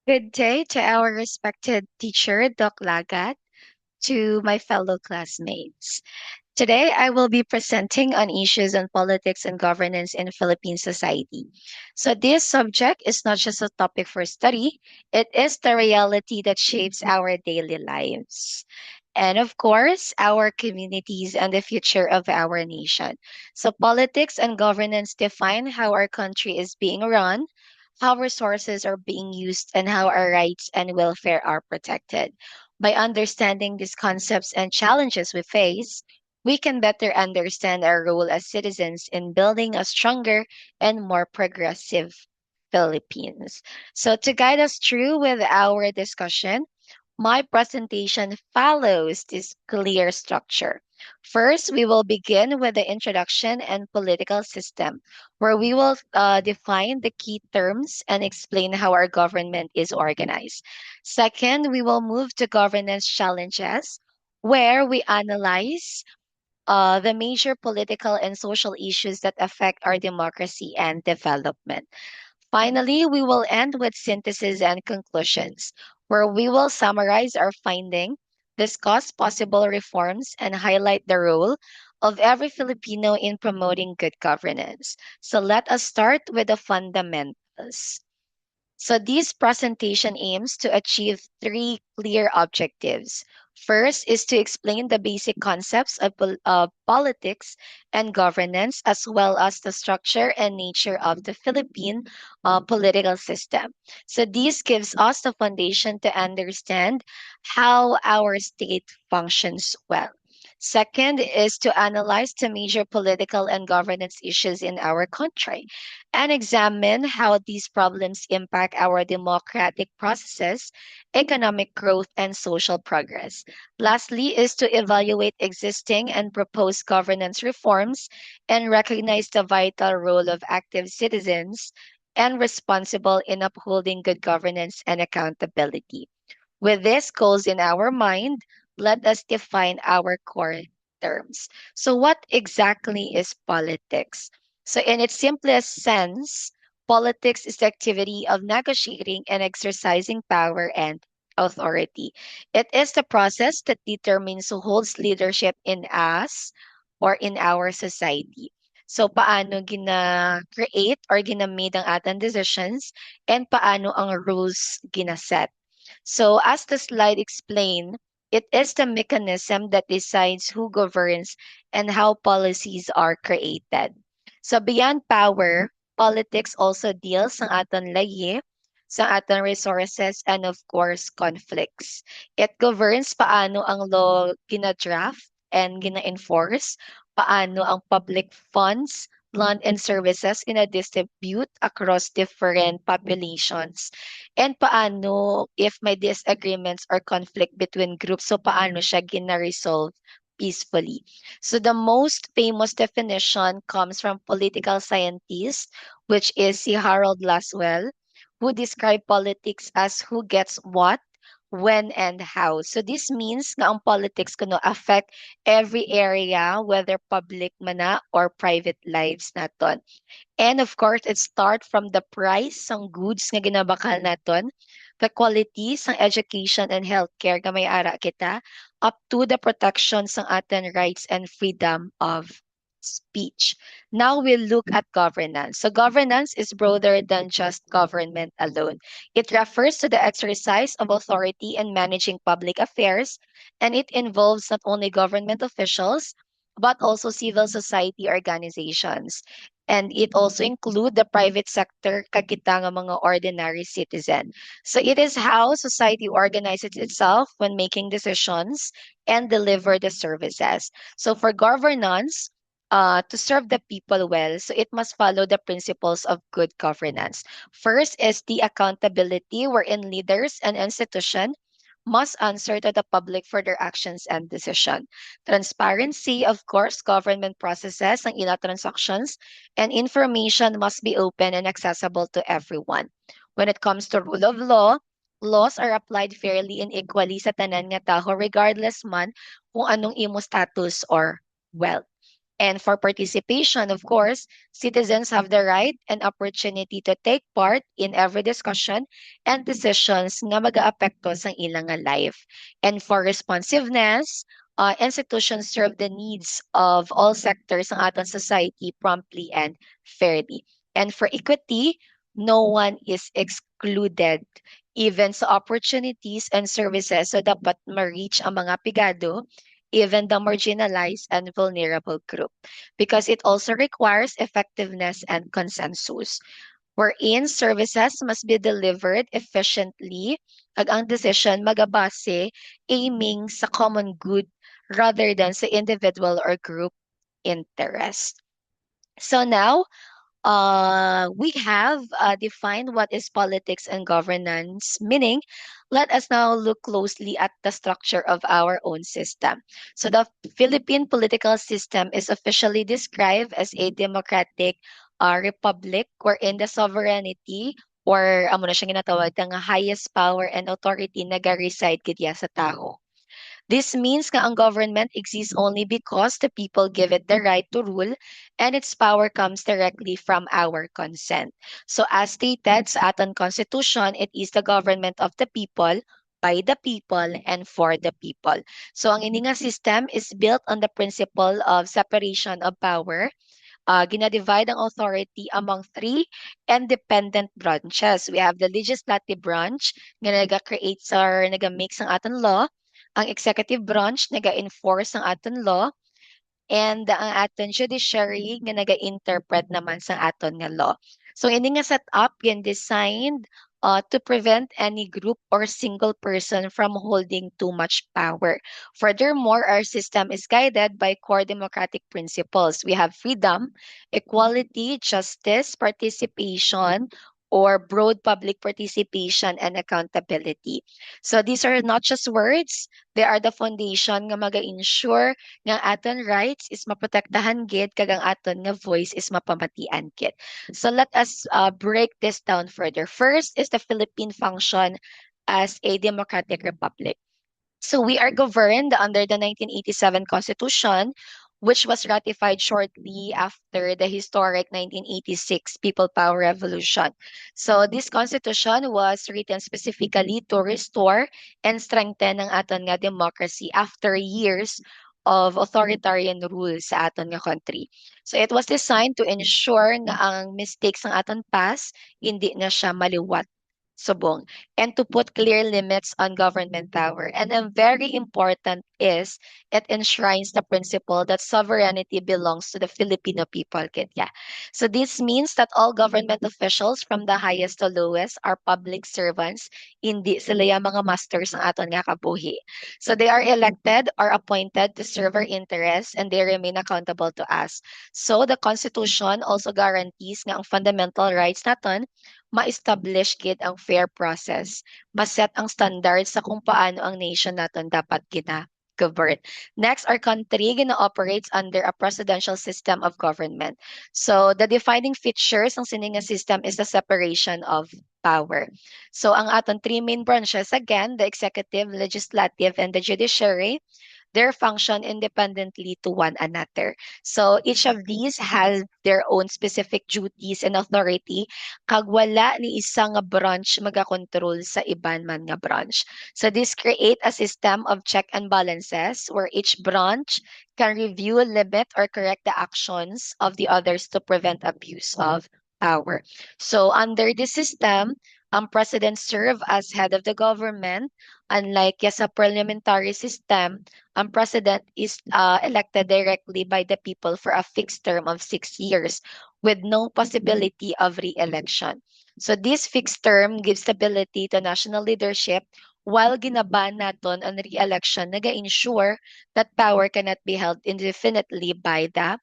Good day to our respected teacher, Doc Lagat, to my fellow classmates. Today, I will be presenting on issues on politics and governance in Philippine society. So, this subject is not just a topic for study, it is the reality that shapes our daily lives. And of course, our communities and the future of our nation. So, politics and governance define how our country is being run, how resources are being used, and how our rights and welfare are protected. By understanding these concepts and challenges we face, we can better understand our role as citizens in building a stronger and more progressive Philippines. So, to guide us through with our discussion, my presentation follows this clear structure. First, we will begin with the introduction and political system, where we will define the key terms and explain how our government is organized. Second, we will move to governance challenges, where we analyze the major political and social issues that affect our democracy and development. Finally, we will end with synthesis and conclusions, where we will summarize our finding, discuss possible reforms, and highlight the role of every Filipino in promoting good governance. So let us start with the fundamentals. So this presentation aims to achieve three clear objectives. First is to explain the basic concepts of politics and governance, as well as the structure and nature of the Philippine political system. So this gives us the foundation to understand how our state functions well. Second is to analyze the major political and governance issues in our country and examine how these problems impact our democratic processes, economic growth, and social progress. Lastly, is to evaluate existing and proposed governance reforms and recognize the vital role of active citizens and responsible in upholding good governance and accountability. With these goals in our mind, let us define our core terms. So, what exactly is politics? So, in its simplest sense, politics is the activity of negotiating and exercising power and authority. It is the process that determines who holds leadership in us or in our society. So, paano gina-create or gina-made ang ating decisions and paano ang rules gina-set. So, as the slide explained, it is the mechanism that decides who governs and how policies are created. So, beyond power, politics also deals sa aton layi, sa aton resources, and of course, conflicts. It governs paano ang law gina-draft and gina-enforce, paano ang public funds, land, and services gina-distribute across different populations, and paano if may disagreements or conflict between groups, so paano siya gina-resolve peacefully. So the most famous definition comes from political scientist, which is si Harold Laswell, who described politics as who gets what, when, and how. So this means nga ang politics kuno affect every area, whether public man na or private lives naton. And of course, it start from the price ng goods nga ginabakal naton, the quality ng education and healthcare nga may ara kita, up to the protection ng ating rights and freedom of speech. Now we'll look at governance. So governance is broader than just government alone. It refers to the exercise of authority in managing public affairs, and it involves not only government officials, but also civil society organizations, and it also include the private sector kagita nga mga ordinary citizen. So it is how society organizes itself when making decisions and deliver the services. So for governance, to serve the people well, so it must follow the principles of good governance. First is the accountability, wherein leaders and institution must answer to the public for their actions and decision. Transparency, of course, government processes ng ilang transactions and information must be open and accessible to everyone. When it comes to rule of law, laws are applied fairly and equally sa tanan nga taho regardless man kung anong imo status or wealth. And for participation, of course, citizens have the right and opportunity to take part in every discussion and decisions nga mag-aapekto sa ilang nga life. And for responsiveness, institutions serve the needs of all sectors ng ating society promptly and fairly. And for equity, no one is excluded. Even sa opportunities and services, so dapat ma-reach ang mga pigado, even the marginalized and vulnerable group, because it also requires effectiveness and consensus, wherein services must be delivered efficiently ag ang decision magabase aiming sa common good rather than sa individual or group interest. So now, we have defined what is politics and governance, meaning let us now look closely at the structure of our own system. So, the Philippine political system is officially described as a democratic republic wherein the sovereignty or amo na siya ginatawag nga highest power and authority naga-reside gid sa tao. This means nga ang government exists only because the people give it the right to rule and its power comes directly from our consent. So as stated sa aton constitution, it is the government of the people, by the people, and for the people. So ang ini nga system is built on the principle of separation of power. Ginadivide ang authority among three independent branches. We have the legislative branch nga naga-create or naga-make ng aton law, ang executive branch naga-enforce ng aton law, and ang aton judiciary nga naga-interpret naman sa aton nga law. So ini nga setup yan designed to prevent any group or single person from holding too much power. Furthermore, our system is guided by core democratic principles. We have freedom, equality, justice, participation, or broad public participation and accountability. So these are not just words, they are the foundation nga maga-ensure nga aton rights is maprotektahan gid kag ang aton nga voice is mapamatian gid. So let us break this down further. First is the Philippine function as a democratic republic. So we are governed under the 1987 Constitution, which was ratified shortly after the historic 1986 People Power Revolution. So this constitution was written specifically to restore and strengthen ang aton nga democracy after years of authoritarian rule sa aton nga country. So it was designed to ensure nga ang mistakes ng aton past hindi na siya maliwat subong, and to put clear limits on government power. And then very important is it enshrines the principle that sovereignty belongs to the Filipino people. Kaya. So this means that all government officials from the highest to lowest are public servants. Hindi sila yung mga masters ng aton nga kabuhi. So they are elected or appointed to serve our interests and they remain accountable to us. So the Constitution also guarantees nga ang fundamental rights naton ma-establish gid ang fair process, ma-set ang standards sa kung paano ang nation naton dapat gina-govern. Next, our country gina-operates under a presidential system of government. So, the defining features ng sininga system is the separation of power. So, ang aton three main branches, again, the executive, legislative, and the judiciary, their function independently to one another. So each of these has their own specific duties and authority kag wala ni isang nga branch magakontrol sa iban man nga branch. So this create a system of check and balances where each branch can review, limit, or correct the actions of the others to prevent abuse of power. So under this system, ang president serve as head of the government. Unlike sa parliamentary system, ang president is elected directly by the people for a fixed term of 6 years with no possibility of re-election. So this fixed term gives stability to national leadership while ginaban naton ang re-election, naga-ensure that power cannot be held indefinitely by the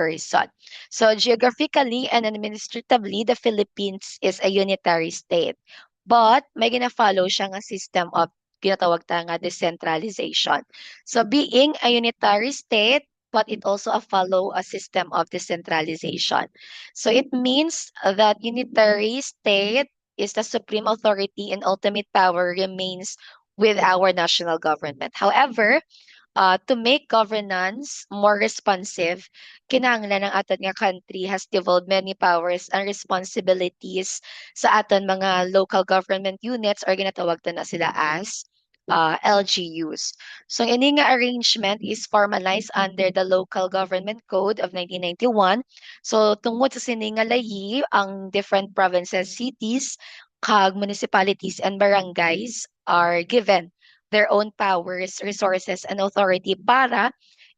person. So geographically and administratively, the Philippines is a unitary state. But may gina-follow siya nga system of ginatawag ta nga decentralization. So being a unitary state, but it also follow a system of decentralization. So it means that unitary state is the supreme authority and ultimate power remains with our national government. However, to make governance more responsive, kinahanglan ng aton nga country has devolved many powers and responsibilities sa aton mga local government units or ginatawag na sila as LGUs. So ini nga arrangement is formalized under the Local Government Code of 1991. So tungod sa sini nga layi, ang different provinces, cities, kag municipalities and barangays are given their own powers, resources, and authority para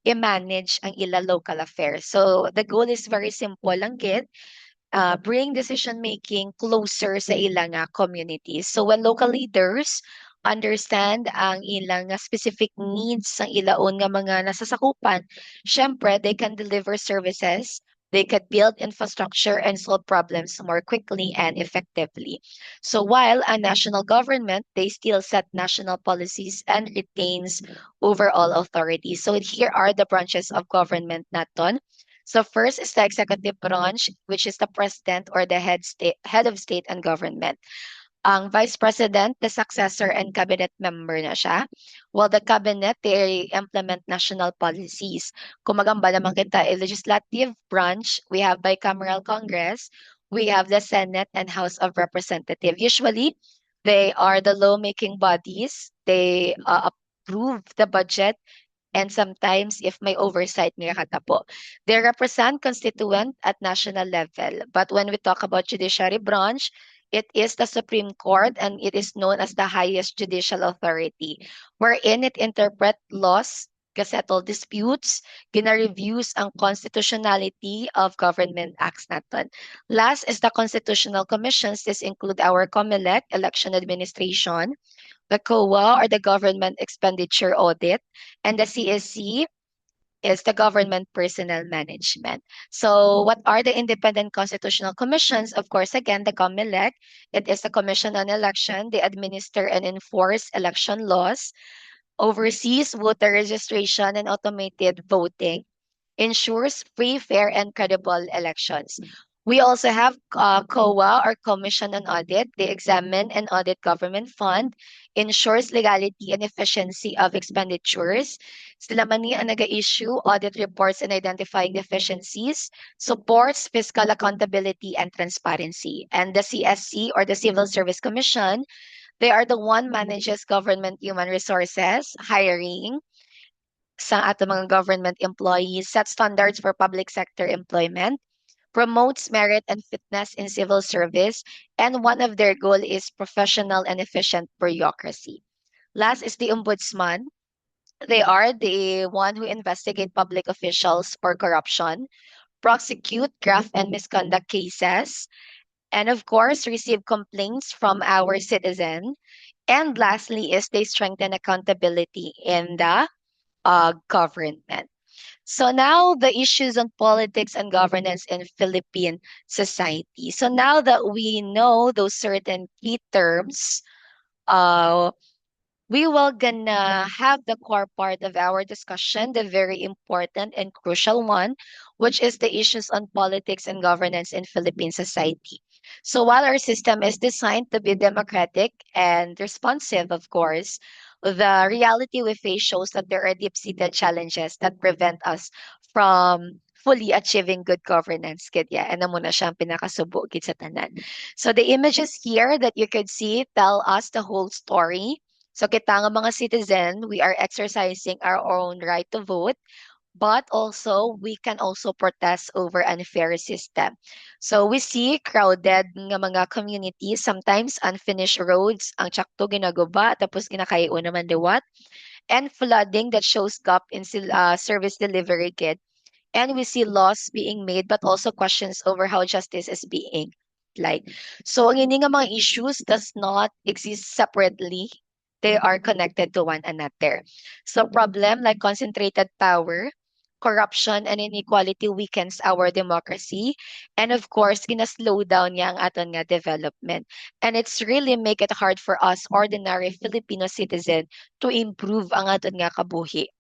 i-manage ang ila local affairs. So the goal is very simple lang gid, bring decision making closer sa ilang communities. So when local leaders understand ang ilang specific needs ng ilaon nga mga nasasakupan, syempre they can deliver services, they could build infrastructure and solve problems more quickly and effectively. So while a national government, they still set national policies and retains overall authority. So here are the branches of government naton. So first is the executive branch, which is the president or the head of state and government. Ang vice president, the successor and cabinet member na siya. While the cabinet, they implement national policies. Kung magamba naman kita, a legislative branch, we have bicameral Congress, we have the Senate and House of Representatives. Usually, they are the lawmaking bodies. They approve the budget and sometimes if may oversight nga katapo. They represent constituent at national level. But when we talk about judiciary branch, it is the Supreme Court and it is known as the highest judicial authority, wherein it interpret laws, gazettal disputes, gina-reviews ang constitutionality of government acts naton. Last is the constitutional commissions. This include our COMELEC, Election Administration, the COA or the Government Expenditure Audit, and the CSC is the Government Personnel Management. So, what are the independent constitutional commissions? Of course, again, the COMELEC, it is the Commission on Election. They administer and enforce election laws, oversees voter registration and automated voting, ensures free, fair, and credible elections. We also have COA or Commission on Audit. They examine and audit government fund, ensures legality and efficiency of expenditures. Sila man ni ang nag-issue audit reports and identifying deficiencies, supports fiscal accountability and transparency. And the CSC or the Civil Service Commission, they are the one manages government human resources, hiring, sa ating mga government employees, set standards for public sector employment, promotes merit and fitness in civil service, and one of their goal is professional and efficient bureaucracy. Last is the ombudsman. They are the one who investigate public officials for corruption, prosecute graft and misconduct cases, and of course receive complaints from our citizen. And lastly is they strengthen accountability in the government. So now the issues on politics and governance in Philippine society. So now that we know those certain key terms, uh, we will gonna have the core part of our discussion, the very important and crucial one, which is the issues on politics and governance in Philippine society. So while our system is designed to be democratic and responsive, of course, the reality we face shows that there are deep-seated challenges that prevent us from fully achieving good governance. Kaya, ano muna siyang pinakasubo gid sa tanan. So the images here that you could see tell us the whole story. So kita nga mga citizen, we are exercising our own right to vote, but also we can also protest over unfair system. So we see crowded nga mga communities, sometimes unfinished roads, ang tsakto ginaguba, tapos ginakayo naman liwat, and flooding that shows gap in service delivery kit. And we see laws being made, but also questions over how justice is being applied. So ang ini nga mga issues does not exist separately. They are connected to one another. So problem like concentrated power, corruption and inequality weakens our democracy. And of course, gina-slow down niya ang aton nga development. And it's really make it hard for us ordinary Filipino citizen to improve ang aton nga kabuhi.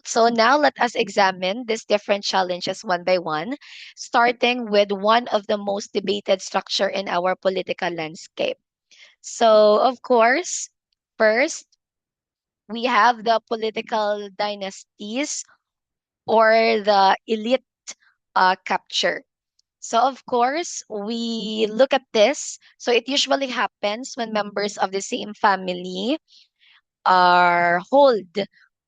So now let us examine these different challenges one by one, starting with one of the most debated structure in our political landscape. So of course, first, We have the political dynasties or the elite capture. So, of course, we look at this. So, it usually happens when members of the same family are hold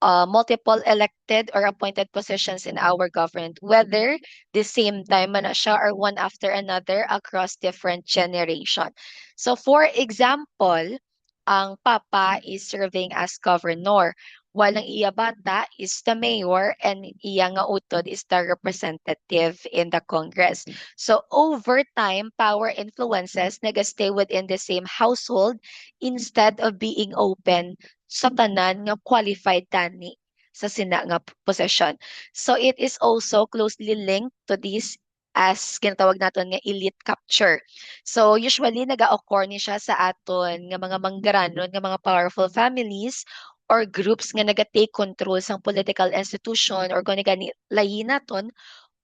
multiple elected or appointed positions in our government, whether the same time man na siya or one after another across different generation. So for example, ang papa is serving as governor, while ang iya bata is the mayor and iya nga utod is the representative in the Congress. So over time, power influences nagastay within the same household instead of being open sa tanan nga qualified tani sa sina nga posisyon. So it is also closely linked to this as ginatawag naton nga elite capture. So usually naga-occur ni siya sa aton nga mga manggaranon nga mga powerful families or groups nga naga-take control sang political institution or kung gani lahi naton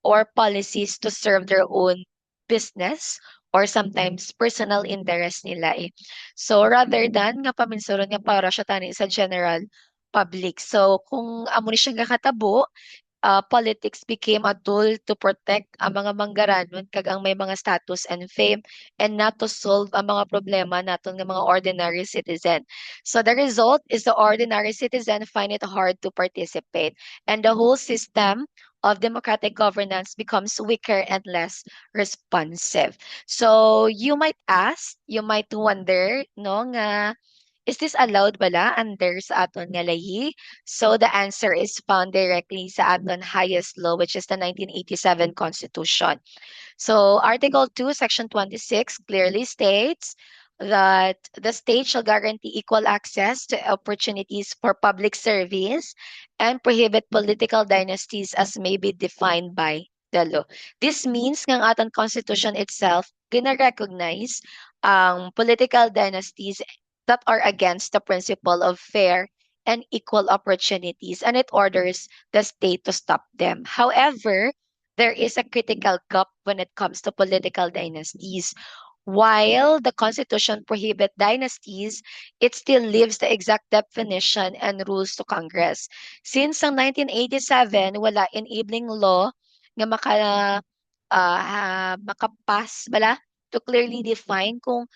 or policies to serve their own business or sometimes personal interest nila eh. So rather than nga paminsuron nga para siya tani sa general public. So kung amo ni siya kakatabo, politics became a tool to protect ang mga manggaranon kag ang may mga status and fame and not to solve ang mga problema naton nga mga ordinary citizen. So the result is the ordinary citizen find it hard to participate and the whole system of democratic governance becomes weaker and less responsive. So you might ask, you might wonder, no, nga is this allowed bala under sa aton nga lahi? So the answer is found directly sa aton highest law, which is the 1987 Constitution. So Article 2, Section 26 clearly states that the state shall guarantee equal access to opportunities for public service and prohibit political dynasties as may be defined by the law. This means ng aton constitution itself gina-recognize ang political dynasties that are against the principle of fair and equal opportunities, and it orders the state to stop them. However, there is a critical gap when it comes to political dynasties. While the Constitution prohibit dynasties, it still leaves the exact definition and rules to Congress. Since ang 1987, wala enabling law nga makapas bala to clearly define kung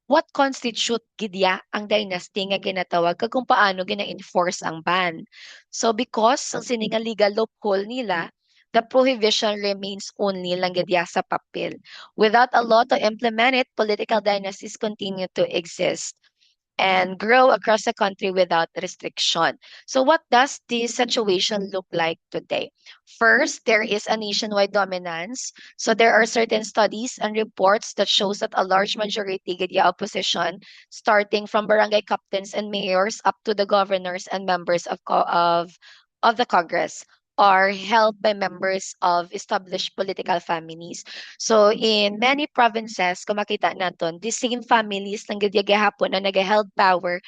what constitute gidya ang dynasty nga ginatawag kag kung paano gina-enforce ang ban. So because ang sininga legal loophole nila, the prohibition remains only lang gidya sa papel. Without a law to implement it, political dynasties continue to exist and grow across the country without restriction. So what does this situation look like today? First, there is a nationwide dominance. So there are certain studies and reports that shows that a large majority of the opposition, starting from barangay captains and mayors up to the governors and members of the Congress, are held by members of established political families. So in many provinces, kung makita naton, the same families lang gid gihapon na nag-held power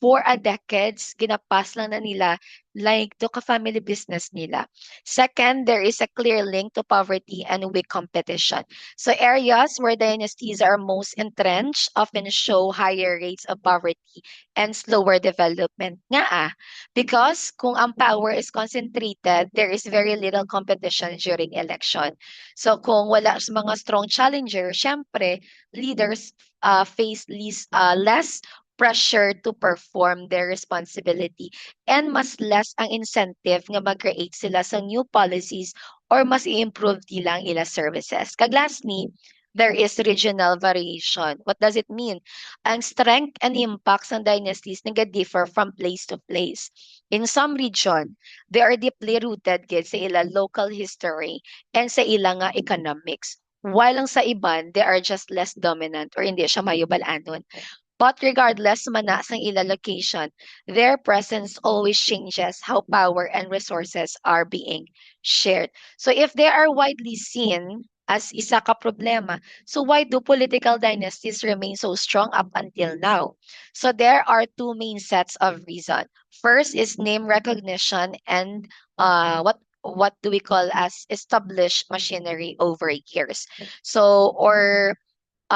for a decades, ginapas lang na nila like to ka-family business nila. Second, there is a clear link to poverty and weak competition. So areas where dynasties are most entrenched often show higher rates of poverty and slower development. Nga because kung ang power is concentrated, there is very little competition during election. So kung wala sa mga strong challenger, syempre, leaders face less pressure to perform their responsibility and mas less ang incentive nga mag-create sila sa new policies or mas i-improve nila ang ila services. Kag lastly, there is regional variation. What does it mean? Ang strength and impacts ng dynasties nag-differ from place to place. In some region, they are deeply rooted gid sa ilang local history and sa ilang nga economics. While ang sa iban, they are just less dominant or hindi siya mayubalanon. But regardless mana sang ila location, their presence always changes how power and resources are being shared. So if they are widely seen as isa ka problema, so why do political dynasties remain so strong up until now? So there are two main sets of reason. First is name recognition and what do we call as established machinery over years. So or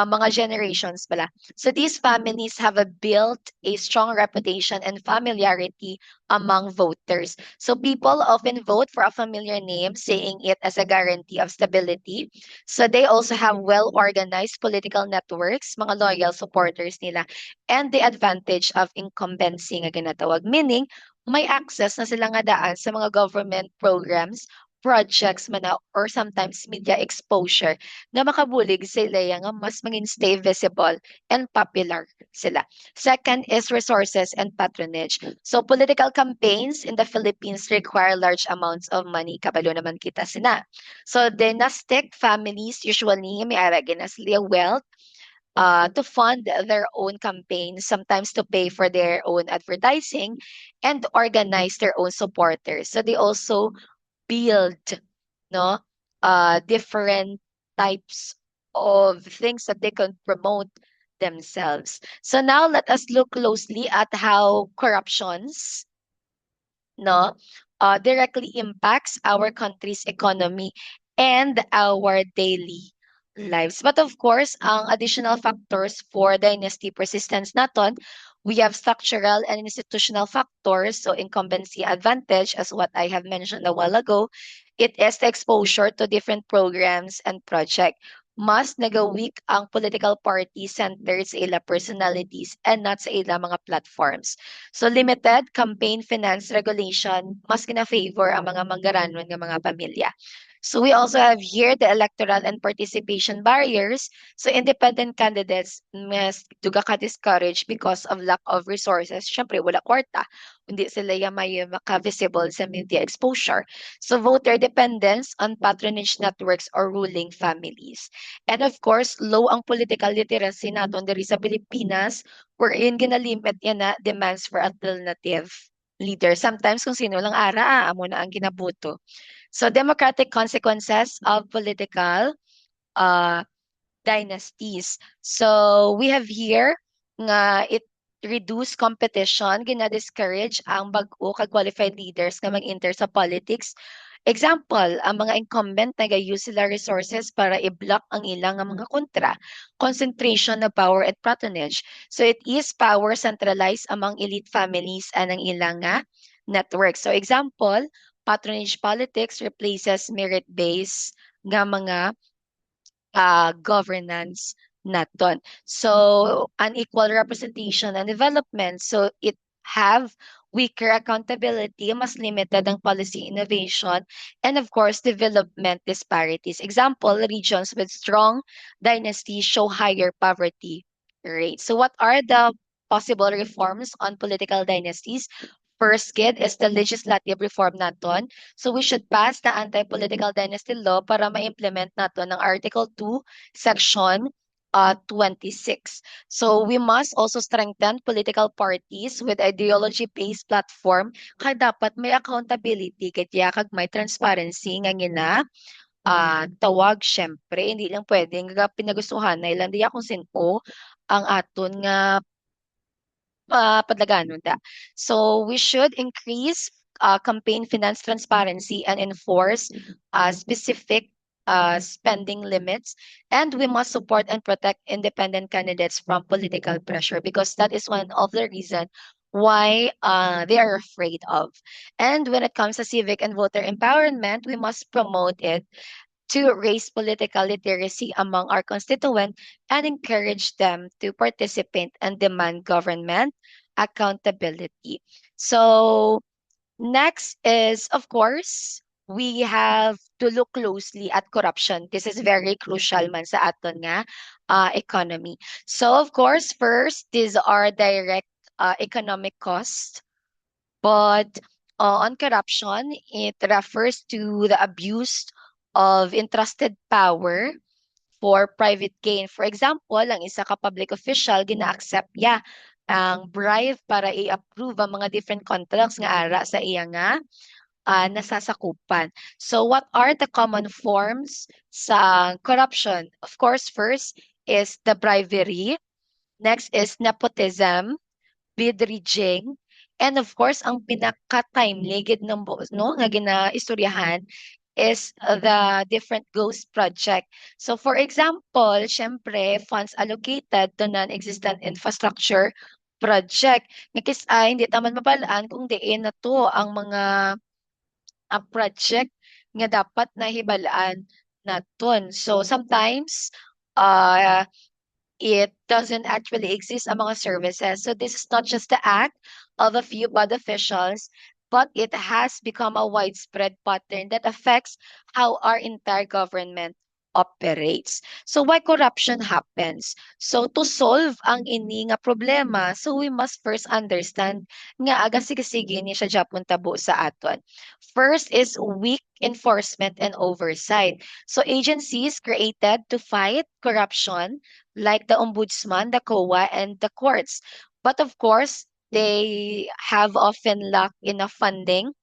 mga generations pala. So these families have built a strong reputation and familiarity among voters. So people often vote for a familiar name, saying it as a guarantee of stability. So they also have well-organized political networks, mga loyal supporters nila, and the advantage of incumbency nga ginatawag. Meaning, may access na sila nga daan sa mga government programs, projects man na, or sometimes media exposure na makabulig sila nga mas maging stay visible and popular sila. Second is resources and patronage. So political campaigns in the Philippines require large amounts of money. Kabalo naman kita sina. So dynastic families usually may aragin na sila wealth to fund their own campaigns, sometimes to pay for their own advertising and organize their own supporters. So they also build no different types of things that they can promote themselves. So now let us look closely at how corruptions no directly impacts our country's economy and our daily lives. But of course, ang additional factors for dynasty persistence naton, we have structural and institutional factors. So incumbency advantage, as what I have mentioned a while ago, it is the exposure to different programs and project. Mas nagawik ang political party centered sa ila personalities and not sa ila mga platforms. So limited campaign finance regulation, mas kina-favor ang mga manggaranon ng mga pamilya. So we also have here the electoral and participation barriers. So independent candidates mas duga ka discouraged because of lack of resources. Syempre, wala kwarta. Hindi sila yung may maka-visible sa media exposure. So voter dependence on patronage networks or ruling families. And of course, low ang political literacy naton diri sa Pilipinas wherein ginalimit yan na demands for alternative leader. Sometimes kung sino lang ara, amo na ang ginabuto. So democratic consequences of political uh, dynasties. So we have here nga it reduce competition, gina-discourage ang bag-o kag qualified leaders nga mag-enter sa politics. Example, ang mga incumbent nag-use sila resources para i-block ang ilang nga mga kontra. Concentration of power at patronage. So it is power centralized among elite families and ang ilang nga network. So example, patronage politics replaces merit-based nga mga governance naton. So unequal representation and development. So it have weaker accountability, mas limited ang policy innovation, and of course, development disparities. Example, regions with strong dynasties show higher poverty rates. So what are the possible reforms on political dynasties? First, kid, is the legislative reform naton. So we should pass the anti-political dynasty law para ma-implement naton ng Article 2, Section 26. So we must also strengthen political parties with ideology-based platform kaya dapat may accountability kaya kag may transparency nga gina tawag syempre hindi lang pwedeng nga pinagustuhan na ilang diya kung sino ang aton nga padlaganon da. So we should increase campaign finance transparency and enforce specific spending limits. And we must support and protect independent candidates from political pressure because that is one of the reasons why they are afraid of. And when it comes to civic and voter empowerment, we must promote it to raise political literacy among our constituents and encourage them to participate and demand government accountability. So, next is, of course, we have to look closely at corruption. This is very crucial man sa aton nga economy. So, of course, first, these are direct economic costs. But on corruption, it refers to the abuse of entrusted power for private gain. For example, ang isa ka public official gina-accept niya ang bribe para i-approve ang mga different contracts nga ara sa iya nga nasasakupan. So what are the common forms sa corruption? Of course, first is the bribery. Next is nepotism, bid rigging, and of course, ang pinaka-timely gid ng no nga ginaistoryahan is the different ghost project. So for example, syempre, funds allocated to non-existent infrastructure project. Nga hindi taman mabalaan kung diin na to ang mga project nga dapat nahibalaan naton. So sometimes uh, it doesn't actually exist among mga services. So this is not just the act of a few bad officials, but it has become a widespread pattern that affects how our entire government operates. So why corruption happens? So to solve ang ini nga problema, so we must first understand nga aga sige-sige ni siya Japon tabo sa aton. First is weak enforcement and oversight. So agencies created to fight corruption like the ombudsman, the COA, and the courts. But of course, they have often lacked enough funding,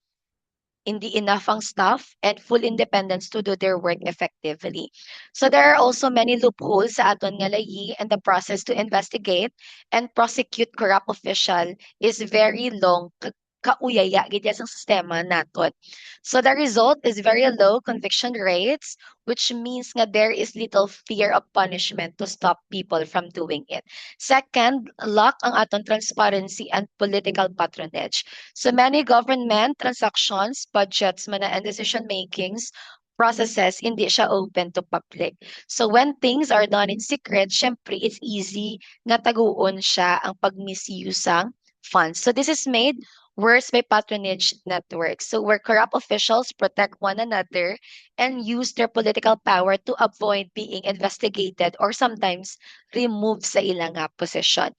hindi enough ang staff, and full independence to do their work effectively. So there are also many loopholes sa aton nga layi, and the process to investigate and prosecute corrupt official is very long, kauyaya gid sa sistema naton. So the result is very low conviction rates, which means nga there is little fear of punishment to stop people from doing it. Second, lack ang aton transparency and political patronage. So many government transactions, budgets man and decision makings processes hindi siya open to public. So when things are done in secret, syempre it's easy nga taguon siya ang pag-misuse ang funds. So this is made worse by patronage networks. So where corrupt officials protect one another and use their political power to avoid being investigated or sometimes removed sa ilang posisyon.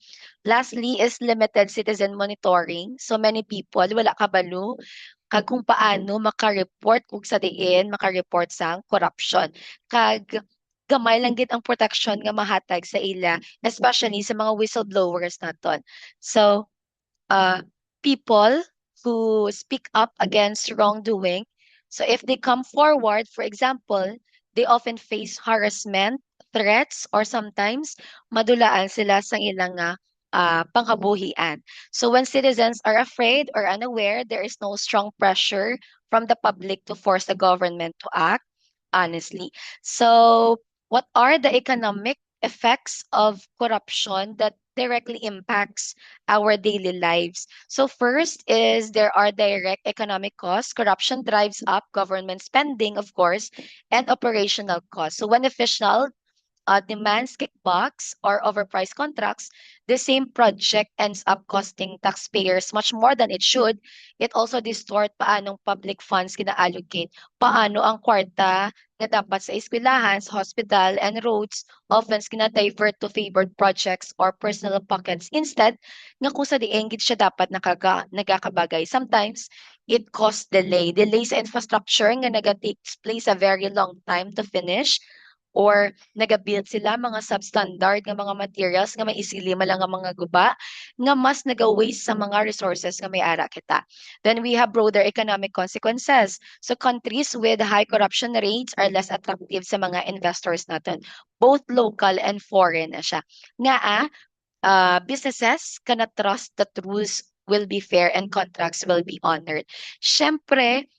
Lastly is limited citizen monitoring. So many people wala kabalo kag kung paano maka-report kung sa diin maka-report sa corruption. Kag gamay lang gid ang protection nga mahatag sa ila, especially sa mga whistleblowers naton. So uh, people who speak up against wrongdoing. So if they come forward, for example, they often face harassment, threats, or sometimes madulaan sila sa ilang panghabuhian. So when citizens are afraid or unaware, there is no strong pressure from the public to force the government to act honestly. So what are the economic effects of corruption that directly impacts our daily lives? So first is there are direct economic costs. Corruption drives up government spending, of course, and operational costs. So when official demands kickbacks or overpriced contracts, the same project ends up costing taxpayers much more than it should. It also distort paanong public funds kina-allocate, paano ang kwarta na dapat sa eskwelahan, sa hospital, and roads often kina-divert to favored projects or personal pockets instead nga kung sa diinggit siya dapat nagakabagay. Sometimes, it causes delay sa infrastructure nga takes place a very long time to finish or nagabuild sila mga substandard nga mga materials nga maisili lang ang mga guba nga mas naga-waste sa mga resources nga may ara kita. Then we have broader economic consequences. So countries with high corruption rates are less attractive sa mga investors natin, both local and foreign na siya. Nga businesses cannot trust that rules will be fair and contracts will be honored. Siyempre,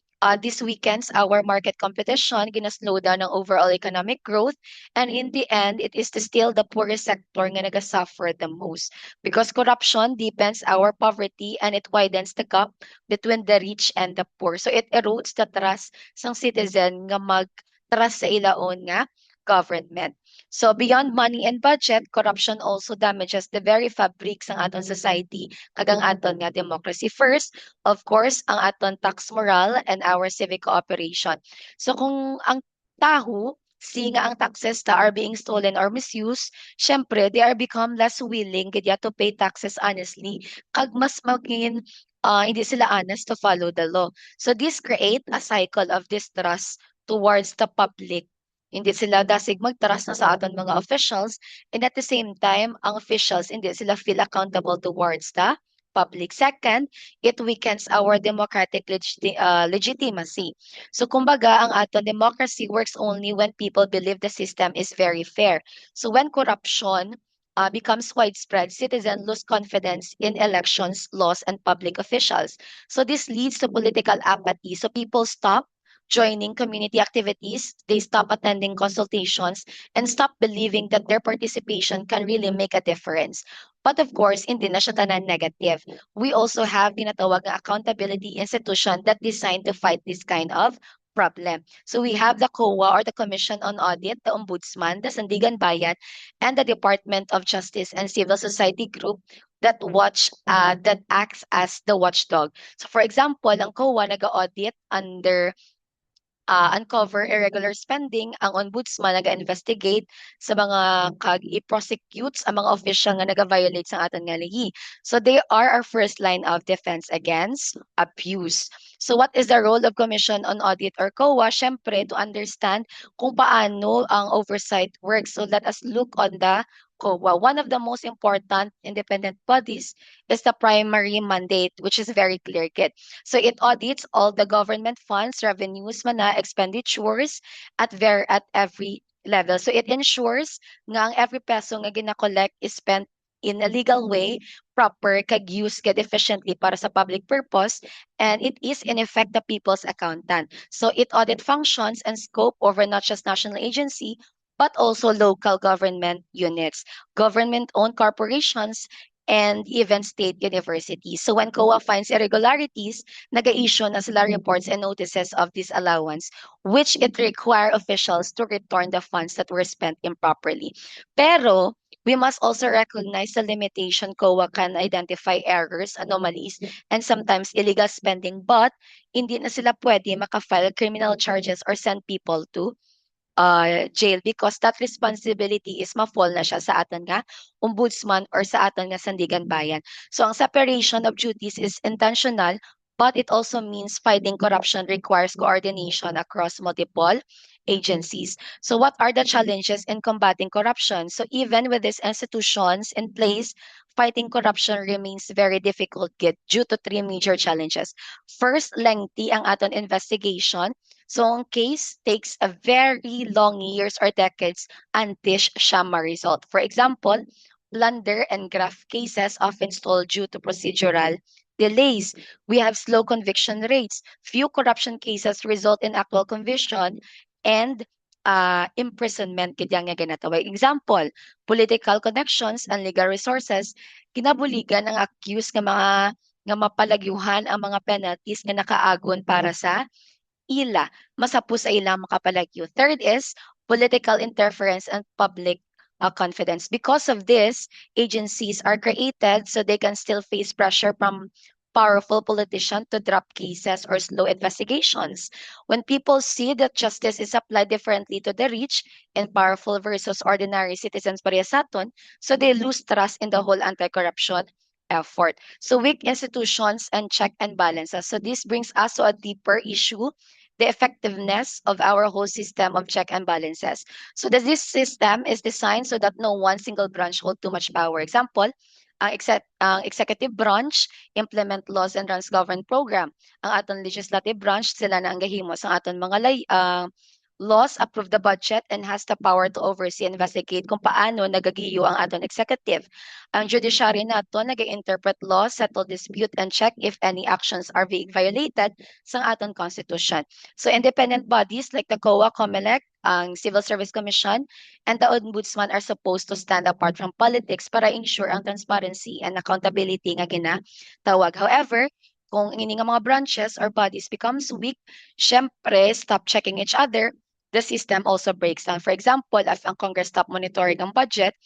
this weekends, our market competition gina-slow down ang overall economic growth, and in the end, it is still the poorest sector nga naga-suffer the most because corruption deepens our poverty and it widens the gap between the rich and the poor. So it erodes the trust sang citizen nga mag-trust sa ilaon nga government. So beyond money and budget, corruption also damages the very fabrics ng aton society, kagang aton nga democracy. First, of course, ang aton tax moral and our civic cooperation. So kung ang taho, seeing nga ang taxes ta are being stolen or misused, syempre, they are become less willing gadya to pay taxes honestly, kag mas maging hindi sila honest to follow the law. So this create a cycle of distrust towards the public. Hindi sila dasig magtrust na sa aton mga officials, and at the same time, ang officials hindi sila feel accountable towards the public. Second, it weakens our democratic legitimacy. So kumbaga, ang aton democracy works only when people believe the system is very fair. So when corruption becomes widespread, citizens lose confidence in elections, laws, and public officials. So this leads to political apathy. So people stop joining community activities, they stop attending consultations, and stop believing that their participation can really make a difference. But of course, hindi na siya tanan negative. We also have tinatawag na accountability institution that designed to fight this kind of problem. So we have the COA or the Commission on Audit, the Ombudsman, the Sandigan Bayan, and the Department of Justice and Civil Society Group that acts as the watchdog. So for example, ang COA nag-audit under uncover irregular spending, ang ombudsman nag-investigate sa mga kag i-prosecutes ang mga official nga nag-violate sa aton nga lahi. So they are our first line of defense against abuse. So what is the role of Commission on Audit or COA? Syempre, to understand kung paano ang oversight works. So let us look on the COA. One of the most important independent bodies is the primary mandate, which is very clear. So it audits all the government funds, revenues, expenditures at every level. So it ensures nga ang every peso nga gina-collect is spent in a legal way, proper, kag use kag efficiently para sa public purpose, and it is in effect the people's accountant. So it audit functions and scope over not just national agency, but also local government units, government-owned corporations, and even state universities. So when COA finds irregularities, nag-issue na sila reports and notices of disallowance, which it require officials to return the funds that were spent improperly. Pero we must also recognize the limitation COA can identify errors, anomalies, and sometimes illegal spending, but hindi na sila pwede makafile criminal charges or send people to jail because that responsibility is ma-fall na siya sa aton nga ombudsman or sa aton nga sandigan bayan. So ang separation of duties is intentional, but it also means fighting corruption requires coordination across multiple agencies. So what are the challenges in combating corruption? So even with these institutions in place, fighting corruption remains very difficult due to three major challenges. First, lengthy ang aton investigation. So ang case takes a very long years or decades until siya ma-result. For example, blunder and graft cases often stall due to procedural delays. We have slow conviction rates. Few corruption cases result in actual conviction and imprisonment kaya nga ginatawag. Example, political connections and legal resources, kinabuligan ang accused nga mapalagyuhan ang mga penalties nga nakaagon para sa ila, masapos sa ilang makapalagyo. Third is political interference and public confidence. Because of this, agencies are created so they can still face pressure from powerful politicians to drop cases or slow investigations. When people see that justice is applied differently to the rich and powerful versus ordinary citizens pareha sa aton, so they lose trust in the whole anti-corruption effort. So weak institutions and check and balances. So this brings us to a deeper issue, the effectiveness of our whole system of check and balances. So this system is designed so that no one single branch hold too much power. Example, ang executive branch implement laws and runs government program. Ang aton legislative branch sila na ang gahimo sa aton mga laws, approve the budget, and has the power to oversee and investigate kung paano nagagiyo ang aton executive. Ang judiciary nato nag-interpret law, settle dispute, and check if any actions are being violated sa aton constitution. So independent bodies like the COA, COMELEC, ang Civil Service Commission, and the Ombudsman are supposed to stand apart from politics para ensure ang transparency and accountability nga ginatawag. However, kung ini nga mga branches or bodies becomes weak, syempre, stop checking each other, the system also breaks down. For example, if ang Congress stop monitoring ang budget,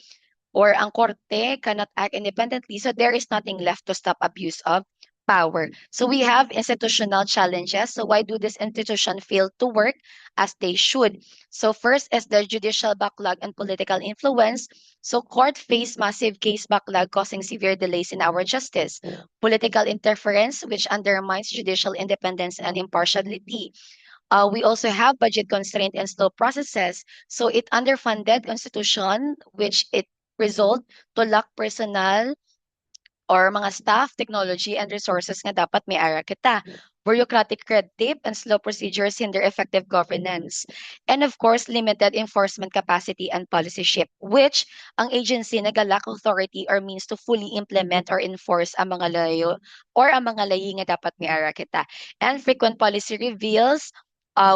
or ang korte cannot act independently, so there is nothing left to stop abuse of power. So we have institutional challenges. So why do this institution fail to work as they should? So first is the judicial backlog and political influence. So court face massive case backlog causing severe delays in our justice. Political interference, which undermines judicial independence and impartiality. We also have budget constraint and slow processes. So it underfunded institution, which it result to lack personnel or mga staff, technology, and resources nga dapat may ara kita. Bureaucratic red tape and slow procedures hinder effective governance. And of course, limited enforcement capacity and policy shift, which ang agency nagalack authority or means to fully implement or enforce ang mga layo or ang mga layi nga dapat may ara kita. And frequent policy reveals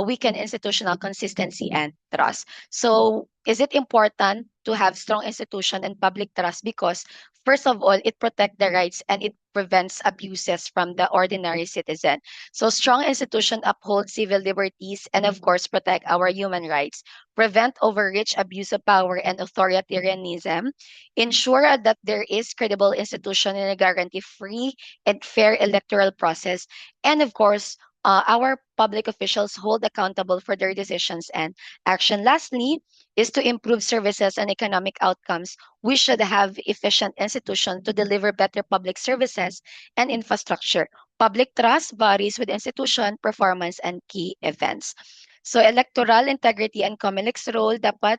weaken institutional consistency and trust. So, is it important to have strong institution and public trust? Because first of all, it protects the rights and it prevents abuses from the ordinary citizen. So, strong institution uphold civil liberties and, of course, protect our human rights, prevent overreach, abuse of power, and authoritarianism, ensure that there is credible institution and a guarantee free and fair electoral process, and, of course, our public officials hold accountable for their decisions and action. Lastly, is to improve services and economic outcomes. We should have efficient institutions to deliver better public services and infrastructure. Public trust varies with institution performance and key events. So electoral integrity and COMELEC's role dapat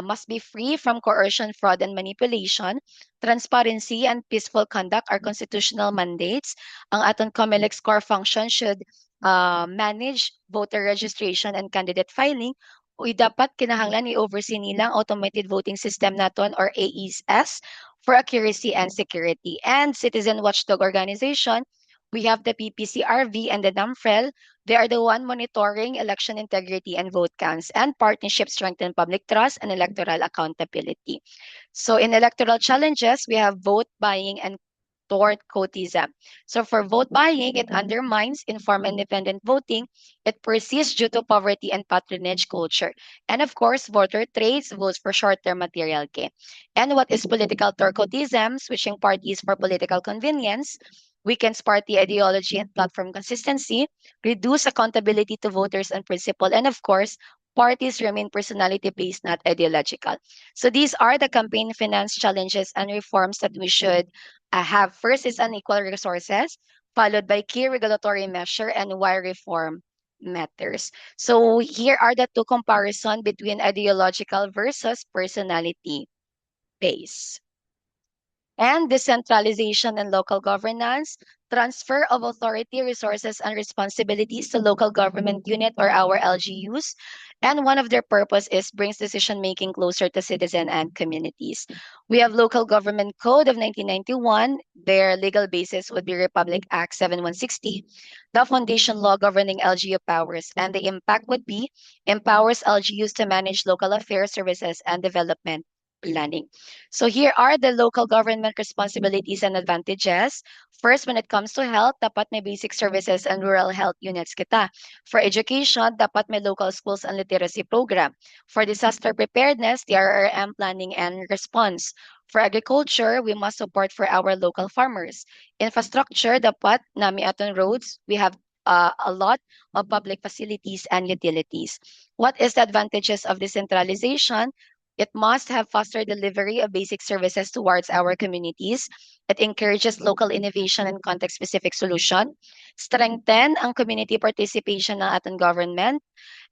must be free from coercion, fraud, and manipulation. Transparency and peaceful conduct are constitutional mandates. Ang aton COMELEC's core function should manage voter registration and candidate filing. Uy, dapat kinahanglan i-oversee nila ang automated voting system naton or AES for accuracy and security. And citizen watchdog organization, we have the PPCRV and the NAMFREL. They are the one monitoring election integrity and vote counts, and partnerships strengthen public trust and electoral accountability. So in electoral challenges, we have vote buying and toward courtism. So for vote buying, it undermines informed independent voting. It persists due to poverty and patronage culture. And of course, voter trades votes for short-term material gain. And what is political turcotism? Switching parties for political convenience, weakens party ideology and platform consistency, reduce accountability to voters and principle, and of course, parties remain personality-based, not ideological. So these are the campaign finance challenges and reforms that we should have. First is unequal resources, followed by key regulatory measure and why reform matters. So here are the two comparison between ideological versus personality based. And decentralization and local governance, transfer of authority, resources, and responsibilities to local government unit or our LGUs. And one of their purpose is brings decision making closer to citizen and communities. We have Local Government Code of 1991. Their legal basis would be Republic Act 7160, the foundation law governing LGU powers, and the impact would be empowers LGUs to manage local affairs, services, and development planning. So here are the local government responsibilities and advantages. First, when it comes to health, dapat may basic services and rural health units kita. For education, dapat may local schools and literacy program. For disaster preparedness, TRRM planning and response. For agriculture, we must support for our local farmers. Infrastructure, dapat nami aton roads, we have a lot of public facilities and utilities. What is the advantages of decentralization? It must have faster delivery of basic services towards our communities. It encourages local innovation and context-specific solution. Strengthen ang community participation ng ating government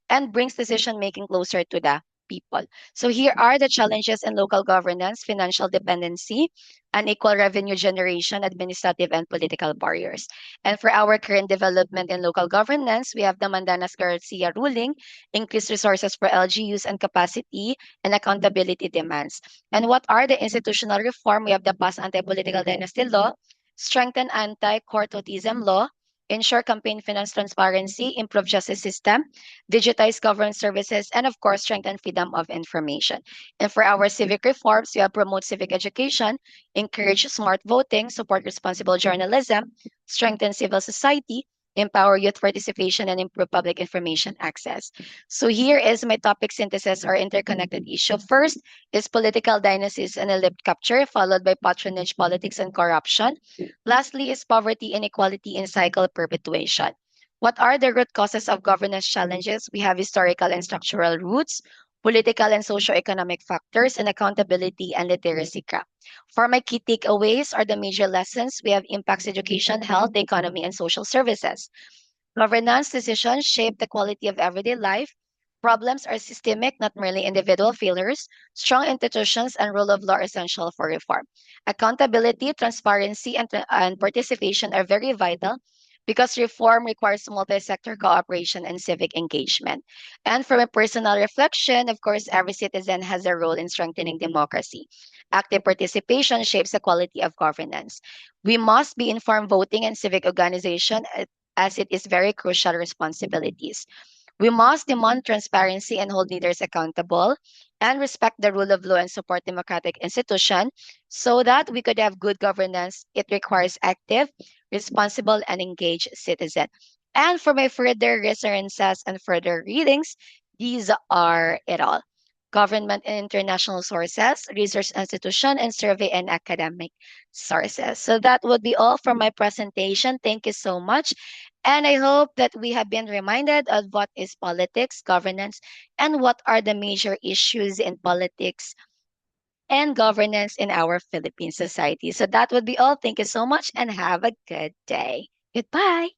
and brings decision making closer to the people. So here are the challenges in local governance: financial dependency, unequal revenue generation, administrative and political barriers. And for our current development in local governance, we have the Mandanas Garcia ruling, increased resources for LGUs and capacity and accountability demands. And what are the institutional reform? We have the past anti-political dynasty law, strengthen anti-courtism law, ensure campaign finance transparency, improve justice system, digitize government services, and of course, strengthen freedom of information. And for our civic reforms, we have promote civic education, encourage smart voting, support responsible journalism, strengthen civil society, empower youth participation, and improve public information access. So here is my topic synthesis or interconnected issue. First is political dynasties and elite capture, followed by patronage politics and corruption. Lastly is poverty, inequality, and cycle perpetuation. What are the root causes of governance challenges? We have historical and structural roots, political and socio-economic factors, and accountability and literacy gap. For my key takeaways are the major lessons. We have impacts education, health, the economy, and social services. Governance decisions shape the quality of everyday life. Problems are systemic, not merely individual failures. Strong institutions and rule of law are essential for reform. Accountability, transparency, and participation are very vital because reform requires multi-sector cooperation and civic engagement. And from a personal reflection, of course, every citizen has a role in strengthening democracy. Active participation shapes the quality of governance. We must be informed voting and civic organization as it is very crucial responsibilities. We must demand transparency and hold leaders accountable and respect the rule of law and support democratic institutions so that we could have good governance. It requires active, responsible, and engaged citizens. And for my further references and further readings, these are it all. Government and international sources, research institution, and survey and academic sources. So that would be all for my presentation. Thank you so much. And I hope that we have been reminded of what is politics, governance, and what are the major issues in politics and governance in our Philippine society. So that would be all. Thank you so much and have a good day. Goodbye.